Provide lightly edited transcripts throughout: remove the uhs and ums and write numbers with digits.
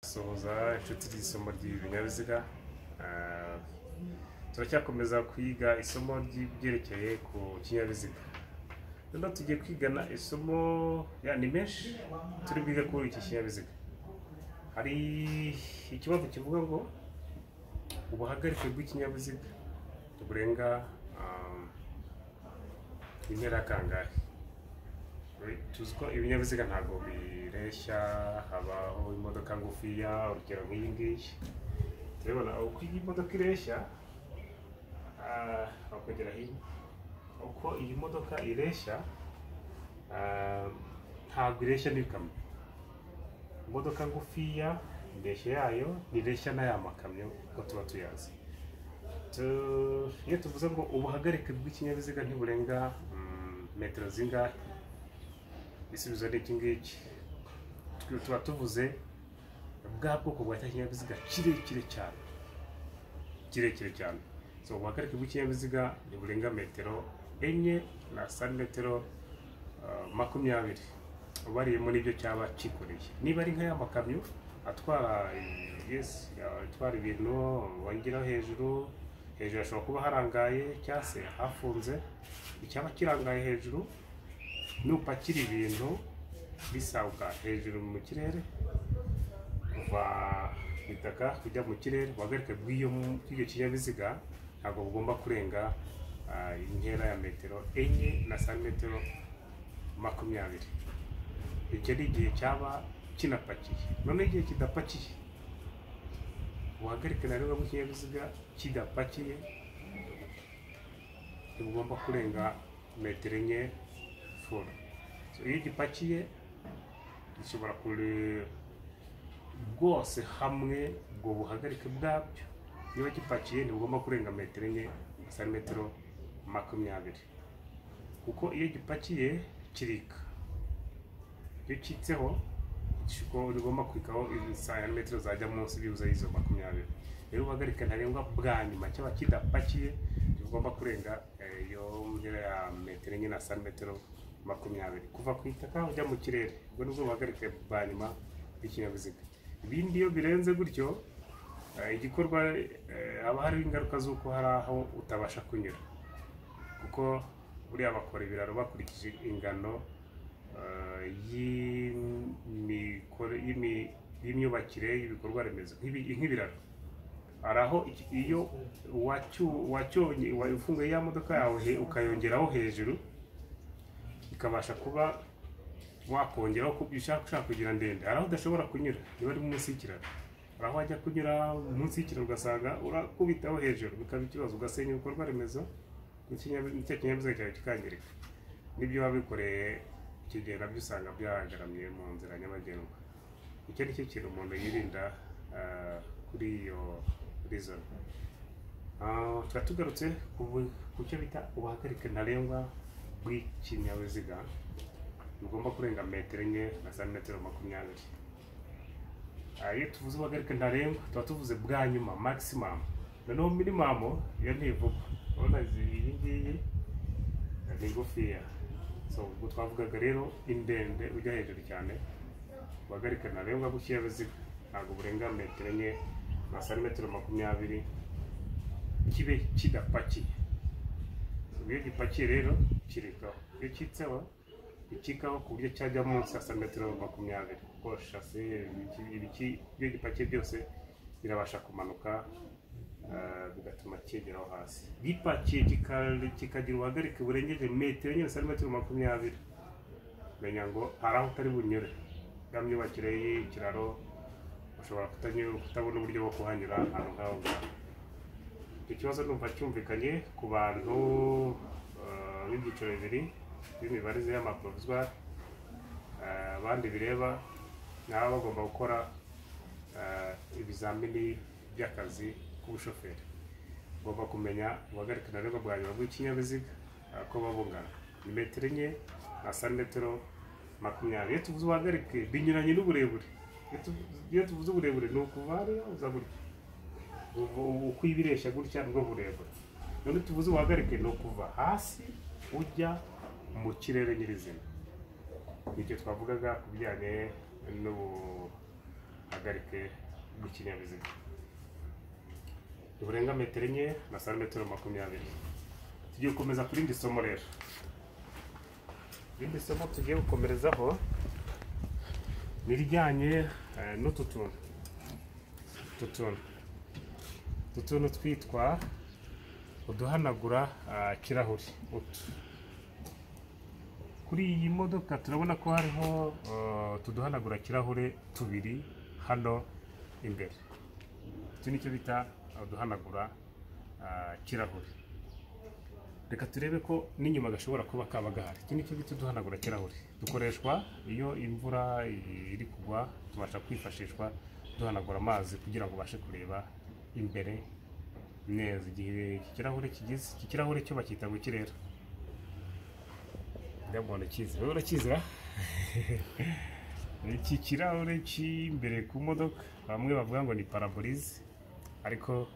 Soza inshuti z'isomo ry'ibinyabiziga. Turacyakomeza kwiga isomo ry'ibyerekeye ku kinyabiziga. Noneho tugiye kwigana isomo ni menshi turi bwige kuri iki kinyabiziga. Hari ikibazo kivuga ngo ubuhagarike bw'ikinyabiziga burenga intera kangahe. Tuzi ko ibinyabiziga ntabwo bireshya, habaho imodoka ngufiya, urugero nk'iyi ngiyi. Turabona uko iyi modoka ireshya, bakongera hino uko iyi modoka ireshya, ntabwo ireshya n'ikamyo. Imodoka ngufiya indeshyo yayo ntireshya n'aya makamyo uko tuba tuyazi. Iyo tuvuze ngo ubuhagarike bw'ikinyabiziga ntiburenga metero zingahe, ibisubizo ni iki ngiki. Tuba tuvuze bwa bwoko bwa kinyabiziga kirekire cyane. So ubuhagarike bw'ikinyabiziga ntiburenga metero 4 na santimetero 20 ubariyemo n'ibyo cyaba kikoreye. Niba ari nk'aya makamyo atwara ibintu wongeraho hejuru hashobora kuba harangaye cyangwa se hafunze. Icyaba kirangaye hejuru nupakira ibintu bisauka hejuru mu kirere, kuva ku itaka kujya mu kirere, ubuhagarike bw'icyo kinyabiziga ntabwo bugomba kurenga intera ya metero 4 na santimetero 20. Icyo ni igihe cyaba kinapakiye. None igihe kidapakiye, ubuhagarike ntarengwa bw'ikinyabiziga kidapakiye ntibugomba kurenga metero 4 full. So iyo gipakiye gishobora kure bwose hamwe ubwo buhagarike bwabyo. Niba gipakiye ntibugomba kurenga metero 4 na santimetero 20, kuko iyo gipakiye kirika. Iyo kitseho ugomba kwikaho santimetero zajya munsi bibuza izo 20. Rero ubuhagarike ntarengwa bwa nyuma cyaba kidapakiye ntibugomba kurenga iyo ntera ya metero 4 na santimetero 20 kuva ku itaka ujya mu kirere. Ubwo nibwo buhagarike bwa nyuma bw'ikinyabiziga. Ibindi iyo birenze gutyo, igikorwa haba hari ingaruka z'uko hari aho utabasha kunyura, kuko buriya bakora ibiraro bakurikije ingano y'imyubakire y'ibikorwa remezo nk'ibiraro. Hari aho iyo wafunguye ya modoka yawe ukayongeraho hejuru, ikabasha kuba wakongeraho ku ushaka kugira ndende. Hari aho udashobora kunyura niba ari munsi y'ikiraro. Hari aho wajya kunyura munsi y'ikiraro ugasanga urakubitaho hejuru, bikaba ikibazo, ugasenya ibikorwa remezo n'ikinyabiziga cyawe kikangirika. N'ibyo wabikoreye ikigenda nabyo usanga byahagaramiye mu nzira nyabagendwa. Icyo ni cyo kintu umuntu yirinda kuri iyo reason. Tuba tugarutse ku cyo bita ubuhagarike ntarengwa bw'ikinyabiziga bugomba kurenga metero 4 na santimetero 20. Iyo tuvuze ubuhagarike ntarengwa tuba tuvuze bwa nyuma maximum. Noneho minimum iyo ntivuga. Urabona iyi ngiyi ni ngufiya. So ubwo twavugaga rero indende ujya hejuru cyane, ubuhagarike ntarengwa bw'ikinyabiziga ntabwo burenga metero 4 na santimetero 20 kibe kidapakiye. Iyo gipakiye rero kirikaho. Iyo kitseho ikikaho ku buryo cyajya munsi ya santimetero 20, kuko shasi iyo gipakiye byose birabasha kumanuka, bigatuma kigeraho hasi. Gipakiye kikagira ubuhagarike burengeje metero 4 na santimetero 20, menya ngo hari aho utari bunyure. Ya myubakire y'ikiraro ushobora kutabona uburyo bwo kuhanyura ahantu nk'aho ngaho. Icyo kibazo numva cyumvikanye ku bantu b'ibyiciro bibiri b'imibarize y'amaprovizwari. Abandi bireba nabo bagomba gukora ibizamini by'akazi k'ubushoferi. Ugomba kumenya ubuhagarike ntarengwa bwa nyuma bw'ikinyabiziga ko babungana ni metero 4 na santimetero 20. Iyo tuvuze ubuhagarike binyuranye n'uburebure. Iyo tuvuze uburebure ni ukuva hariya uza gutya, uko ibireshya gutya nibwo burebure. None tuvuze ubuhagarike ni ukuva hasi ujya mu kirere nyirizina. Nicyo twavugaga ku bijyanye hagarike rw'ikinyabiziga. Uburenga metero enye na santimetero 20. Tugiye gukomeza kuri indi somo rero. Irindi somo tugiye gukomerezaho nirijyanye n'utu tuntu twitwa uduhanagura kirahuri. Kuri iyi modoka turabona ko hariho tuduhanagura kirahure tubiri hano imbere. Iki nicyo bita uduhanagura kirahure. Reka turebe ko n'inyuma gashobora kuba kaba gahari. Iki nicyo bita uduhanagura kirahure. Dukoreshwa iyo imvura iri kugwa, tubasha kwifashishwa duhanagura amazi kugira ngo ubashe kureba imbere neza. Igihe iki kirahure kigize, iki kirahure cyo bakita ngo kirera. Ndabona kizi. Wowe urakizira? Iki kirahure cy'imbere ku modoka bamwe bavuga ngo ni parabolize, ariko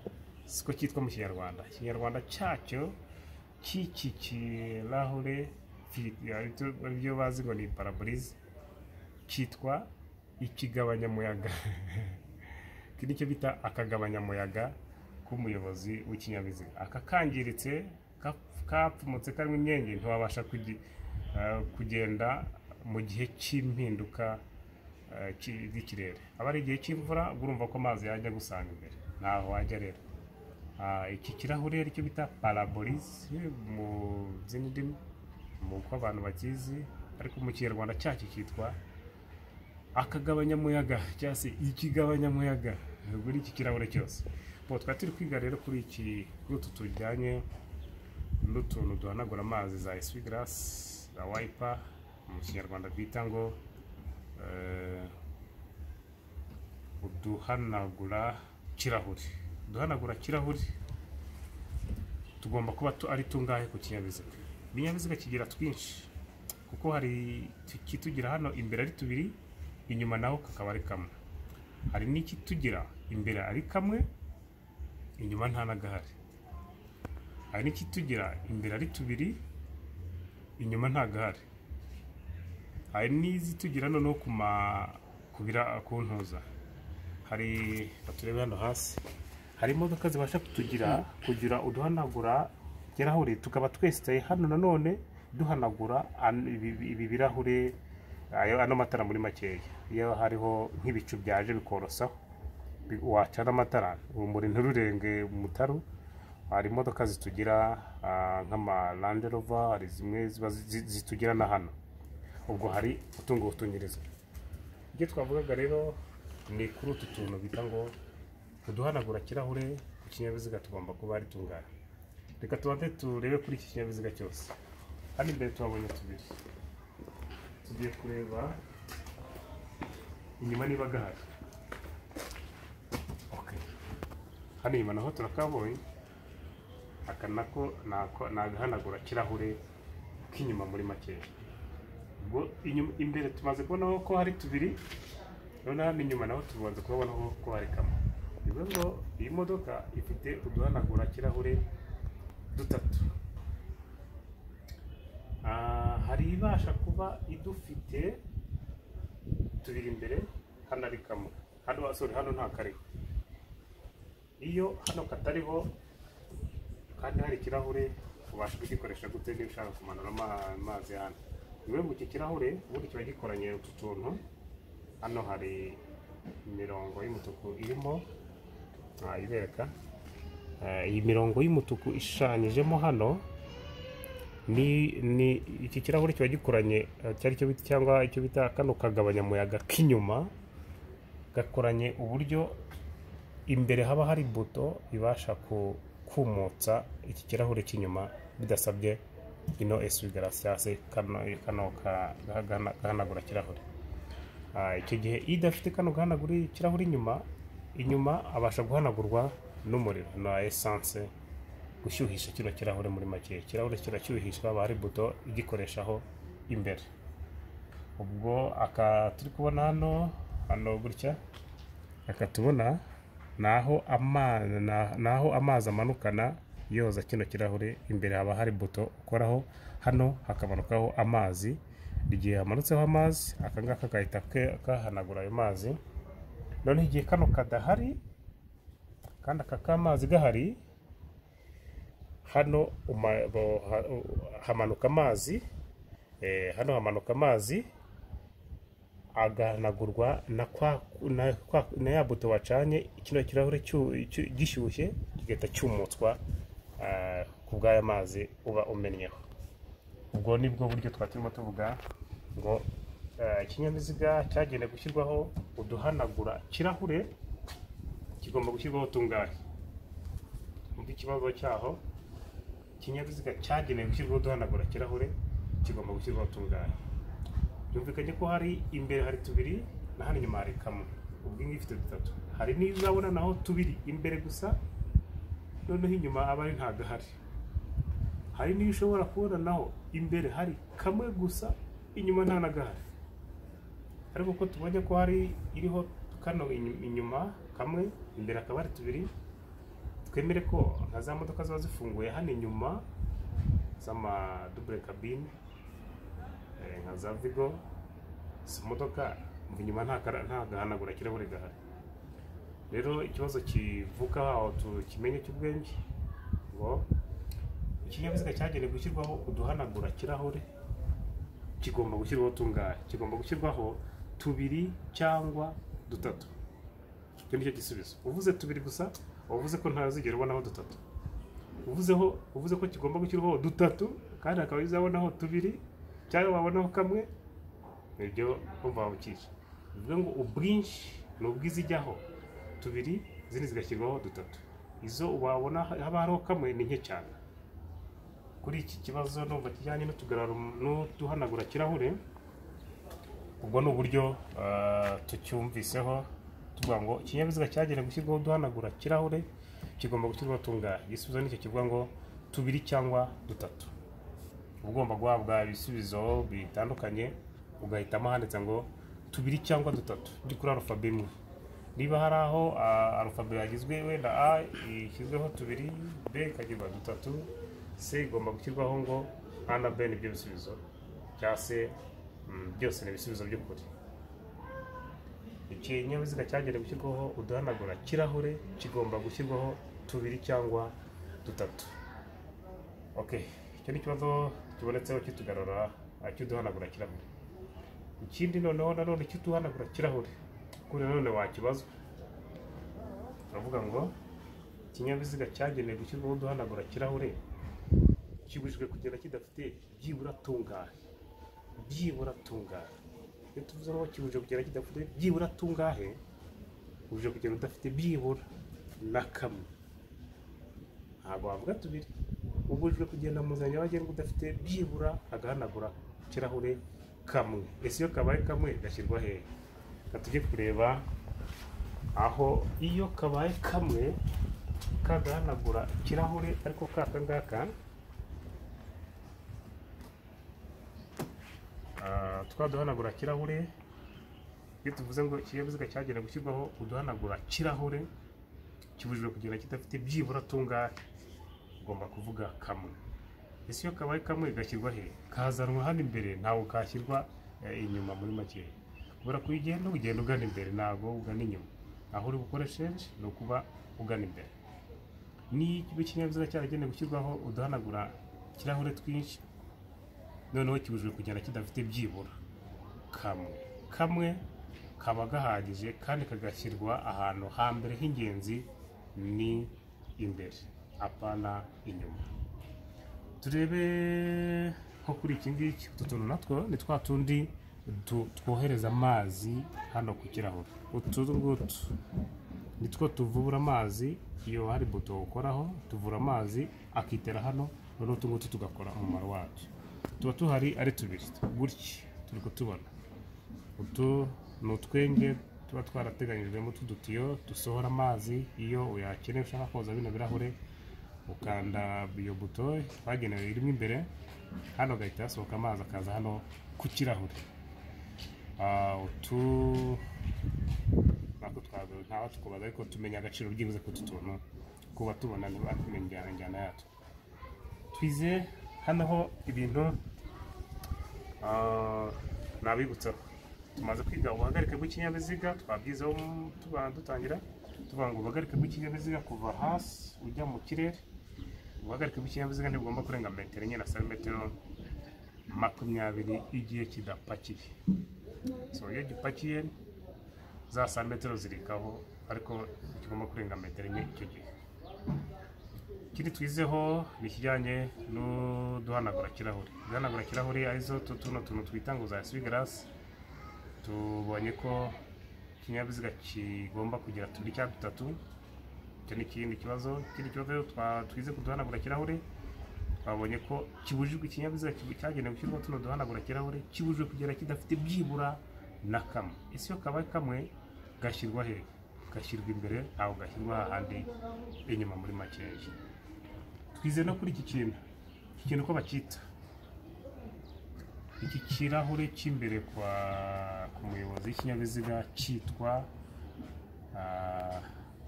siko cyitwa mu Kinyarwanda. Ikinyarwanda cyacyo cy'iki kirahure ibyo bazi ngo ni parabolize cyitwa ikigabanyamuyaga. Iki nicyo bita akagabanyamuyaga k'umuyobozi w'ikinyabiziga. Aka kangiritse kapfumutse karimo imyenge ntiwabasha kugenda mu gihe cy'impinduka z'ikirere. Aba ari igihe cy'imvura, urumva ko amazi yajya gusanga imbere, ntaho wajya rero. Iki kirahure aricyo bita parabolize mu zindi ndimi, uko abantu bakizi, ariko mu Kinyarwanda cyacyo cyitwa akagabanyamuyaga cyangwa se ikigabanyamuyaga kuri iki kirahure cyose. Twari turi kwiga rero kuri utu tujyanye n'utuntu duhanagura amazi za essuie-glace, za wiper, mu Kinyarwanda bita ngo uduhanagura kirahuri. Uduhanagura kirahuri tugomba kuba ari tungahe ku kinyabiziga. Ibinyabiziga kigira twinshi, kuko hari kitugira hano imbere ari tubiri, inyuma naho kakaba ari kamwe. Hari n'ikitugira imbere ari kamwe, inyuma nta nagahari. Hari n'ikitugira imbere ari tubiri, inyuma nta gahari. Hari n'izitugira noneho ku ntuza. Hari baturebe hano hasi, hari imodoka zibasha kugira uduhanagura kirahure, tukaba twesitaye hano nanone duhanagura ibi birahure, ano matara muri makeya. Iyo hariho nk'ibicu byaje bikorosaho, wacana amatara urumuri ntururenge umutaru. Hari imodoka zitugira nk'ama Land Rover, hari zimwe zitugira na hano. Ubwo hari utungo utunyiriza. Ibyo twavugaga rero ni kuri utu tuntu bita ngo uduhanagura kirahure ku kinyabiziga tugomba kuba ari tungana. Reka tubanze turebe kuri iki kinyabiziga cyose. Hano imbere tuhabonye tubiri. Tugiye kureba inyuma niba gahari. Hano inyuma naho turakabonye. Aka nako nagahanagura kirahure k'inyuma muri makeya. Ubwo imbere tumaze kubonaho ko hari tubiri, none hano inyuma naho tubanza kubonaho ko hari kamwe. Bivuga ngo iyi modoka ifite uduhanagura kirahure dutatu. Hari ibasha kuba idufite tubiri imbere, hano ari kamwe. Hano nta kariho. Iyo hano katariho kandi hari ikirahure, ubasha kugikoresha gute niba ushaka kumanura amazi hano. Niwe mu iki kirahure ubundi kiba gikoranye utu tuntu. Hano hari imirongo y'umutuku irimo ibereka. Iyi mirongo y'umutuku ishushanyijemo hano ni iki kirahure kiba gikoranye cyangwa icyo bita kano kagabanyamuyaga k'inyuma, gakoranye uburyo imbere haba hari buto ibasha kumutsa iki kirahure cy'inyuma bidasabye ino essuie-glace cyangwa se kano gahanagura kirahure. Icyo gihe idafite kano gahanagura kirahure inyuma abasha guhanagurwa n'umuriro na essence, gushyuhisha kino kirahure muri make. Ikirahure kirashyuhishwa, haba hari buto igikoreshaho imbere. Ubwo aka turi kubona hano gutya, aka tubona naho amazi amanukana yoza kino kirahure. Imbere haba hari buto ukoraho, hano hakamanukaho amazi. Igihe hamanutseho amazi, aka ngaka gahita kahanagura ayo mazi noneho igihe kano kadahari kandi aka k'amazi gahari, hano hamanuka amazi, hano hamanuka amazi agahanagurwa na ya buto wacanye, kino kirahure gishyushye kigahita cyumutswa ku bw'aya mazi uba umennyeho. Ubwo nibwo buryo twatuma tuvuga ngo ikinyabiziga cyagenewe gushyirwaho uduhanagura kirahure kigomba gushyirwaho tungahe. Umva ikibazo cyaho, ikinyabiziga cyagenewe gushyirwaho uduhanagura kirahure kigomba gushyirwaho tungahe. Byumvikanye ko hari imbere hari tubiri na hano inyuma hari kamwe, ubwo ngiye ifite dutatu. Hari n'iyo uzabona naho tubiri imbere gusa, noneho inyuma aba ari nta gahari. Hari n'iyo ushobora kubona naho imbere hari kamwe gusa, inyuma nta na gahari. Ariko ko tubonye ko hari iriho kano inyuma kamwe, imbere akaba ari tubiri, twemere ko nka za modoka ziba zifunguye hano inyuma z'ama double cabine, nka za Vigo, izo modoka inyuma nta gahanagura kirahure gahari. Rero ikibazo kivuka aho tukimenye cy'ubwenge ngo ikinyabiziga cyagenewe gushyirwaho uduhanagura kirahure kigomba gushyirwaho tungahe. Kigomba gushyirwaho tubiri cyangwa dutatu. Icyo nicyo gisubizo. Uvuze tubiri gusa, uvuze ko ntazigera ubonaho dutatu. Uvuze ko kigomba gushyirwaho dutatu kandi akaba yizabonaho tubiri cyangwa wabonaho kamwe, ibyo umva wabukije. Bivuga ngo ubwinshi ni ubwizijyaho tubiri, zindi zigashyirwaho dutatu. Izo wabona haba hariho kamwe ni nke cyane. Kuri iki kibazo numva kijyanye n'uduhanagura kirahure, ubwo ni uburyo tucyumviseho tuvuga ngo ikinyabiziga cyagenewe gushyirwaho uduhanagura kirahure kigomba gushyirwaho tungahe. Igisubizo nicyo kivuga ngo tubiri cyangwa dutatu. Ugomba guhabwa ibisubizo bitandukanye, ugahitamo handitse ngo tubiri cyangwa dutatu biri kuri alphabe imwe. Niba hari aho alphabe yagizwe wenda A ishyizweho tubiri, B ikagirwa dutatu, C igomba gushyirwaho ngo A na B nibyo bisubizo, cyangwa se byose ni ibisubizo by'ukuri. Ikinyabiziga cyagenewe gushyirwaho uduhanagura kirahure kigomba gushyirwaho tubiri cyangwa dutatu. Okay, icyo ni ikibazo kibonetseho kitugarura cy'uduhanagura kirahure. Ikindi nanone cy'uduhanagura kirahure kuri none wakibazwa, turavuga ngo ikinyabiziga cyagenewe gushyirwaho uduhanagura kirahure kibujijwe kugenda kidafite byibura tungahe. Byibura tungahe. Iyo tuvuze ngo kibujijwe kugenda kidafite byibura tungahe, ubujijwe kugenda udafite byibura na kamwe. Ntabwo wavuga tubiri. Ubujijwe kugenda mu nzira nyabagendwa udafite byibura agahanagura kirahure kamwe. Ese iyo kabaye kamwe gashyirwa hehe? Tujye kureba aho iyo kabaye kamwe kagahanagura kirahure, ariko kaka ngaka twaduhanagura kirahure. Iyo tuvuze ngo ikinyabiziga cyagenewe gushyirwaho uduhanagura kirahure kibujijwe kugenda kidafite byibura tungahe, ugomba kuvuga kamwe. Ese iyo kabaye kamwe gashyirwa he? Kazanwa hano imbere, ntawo kashyirwa inyuma muri make. Kubera ko ugenda ugana imbere, ntabwo ugana inyuma. Aho uri bukoresheje ni ukuba ugana imbere. Ni ikinyabiziga cyaragenewe gushyirwaho uduhanagura kirahure twinshi, noneho kibujijwe kugenda kidafite byibura kamwe. Kamwe kaba gahagije kandi kagashyirwa ahantu hambere h'ingenzi ni imbere, apana inyuma. Turebe nko kuri iki ngiki, utu tuntu natwo ni twa tundi twohereza amazi hano ku kirahure. Utu ngutu nitwo tuvubura amazi. Iyo hari buto ukoraho tuvura amazi akitera hano, noneho utu ngutu tugakora umumaro wacyo. Tuba tuhari ari tubiri gutya turi kutubona. Utu ni utwenge tuba twarateganyijwemo tudutiyo dusohora amazi. Iyo uyakeneye ushaka koza bino birahure, ukanda iyo buto twagenewe irimo imbere, hano gahita hasohoka amazi akaza hano ku kirahure. Utu nako ntawe tukubaza, ariko tumenya agaciro byibuze ku tuntu kuba tubona tumenya injyana yatwo. Twize hano ho ibintu nabibutsaho. tumaze kwiga ubuhagarike bw'ikinyabiziga, twabyizeho dutangira tuvuga ngo ubuhagarike bw'ikinyabiziga kuva hasi ujya mu kirere. Ubuhagarike bw'ikinyabiziga ntibugomba kurenga metero enye na santimetero 20 igihe kidapakiye. So iyo gipakiye za santimetero zirikaho, ariko kigomba kurenga metero enye icyo gihe. Ikindi twizeho ni ikijyanye n'uduhanagura kirahuri. Duhanagura kirahuri arizo tuno tuntu twita ngo za essuie-glace. Tubonye ko ikinyabiziga kigomba kugira tubiri cyangwa dutatu. Icyo ni ikindi kibazo. Ikindi kibazo twize kuduhanagura kirahuri, twabonye ko kibujijwe ikinyabiziga cyagenewe gushyirwa tuno duhanagura kirahuri, kibujijwe kugera kidafite byibura na kamwe. Ese iyo kabaye kamwe gashyirwa he? Gashyirwa imbere, aho gashyirwa hahandi inyuma muri makeya. Twize no kuri iki kintu ko bakita iki kirahure cy'imbere ku muyobozi w'ikinyabiziga cyitwa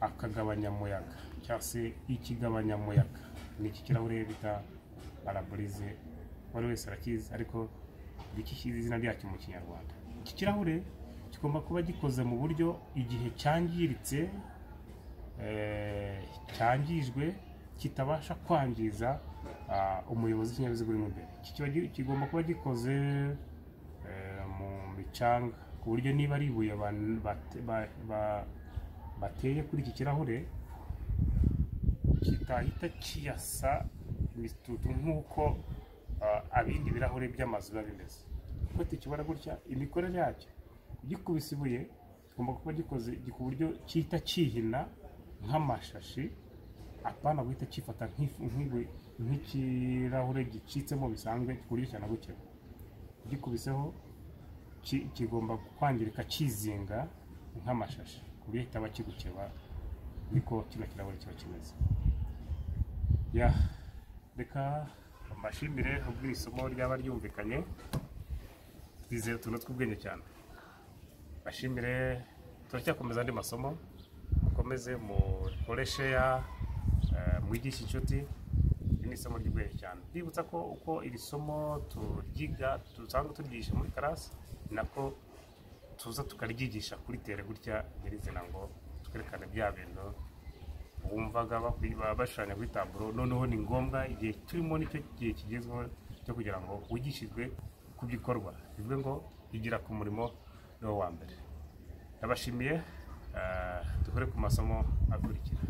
akagabanyamuyaga cyangwa se ikigabanyamuyaga. Ni iki kirahure bita parabolize, wari wese arakizi, ariko iki izina ryacyo mu Kinyarwanda. Iki kirahure kigomba kuba gikoze mu buryo igihe cyangiritse cyangijwe kitabasha kwangiza umuyobozi w'ikinyabiziga uri imbere. Iki kigomba kuba gikoze mu micanga, ku buryo niba ari ibuye bateye kuri iki kirahure kitahita kiyasa imitutu nk'uko abindi birahure by'amazu biba bimeze. Kuko tukibona gutya imikorere yacyo, gikubise ibuye kigomba kuba gikoze ku buryo cyita cyihina nk'amashashi, apana guhita kifata nk'ikirahure gicitsemo bisanzwe ku buryo cyana gukeba. Gikubiseho kigomba kwangirika kizinga nk'amashashi ku buryo kitaba kigukeba. Niko kino kirahure kiba kimeze. Reka amashimire ubwo iri somo ryaba ryumvikanye. Twizeye utuntu tw'ubwenge cyane. Bashimire, turacyakomeza andi masomo. Mukomeze mukoreshe mwigisha inshuti. Iri ni isomo ry'ubwenge cyane. Ndibutsa ko uko iri somo turyiga dusanzwe turyigisha muri karasi, nako tuza tukaryigisha kuri tere gutya nyirizina ngo twerekane bya bintu wumvaga bashushanya kuri taburo. Noneho ni ngombwa igihe turimo nicyo gihe kigezweho cyo kugira ngo wigishijwe ku bikorwa. Bivuge ngo igira ku murimo niwo wa mbere. Ndabashimiye, duhure ku masomo akurikira.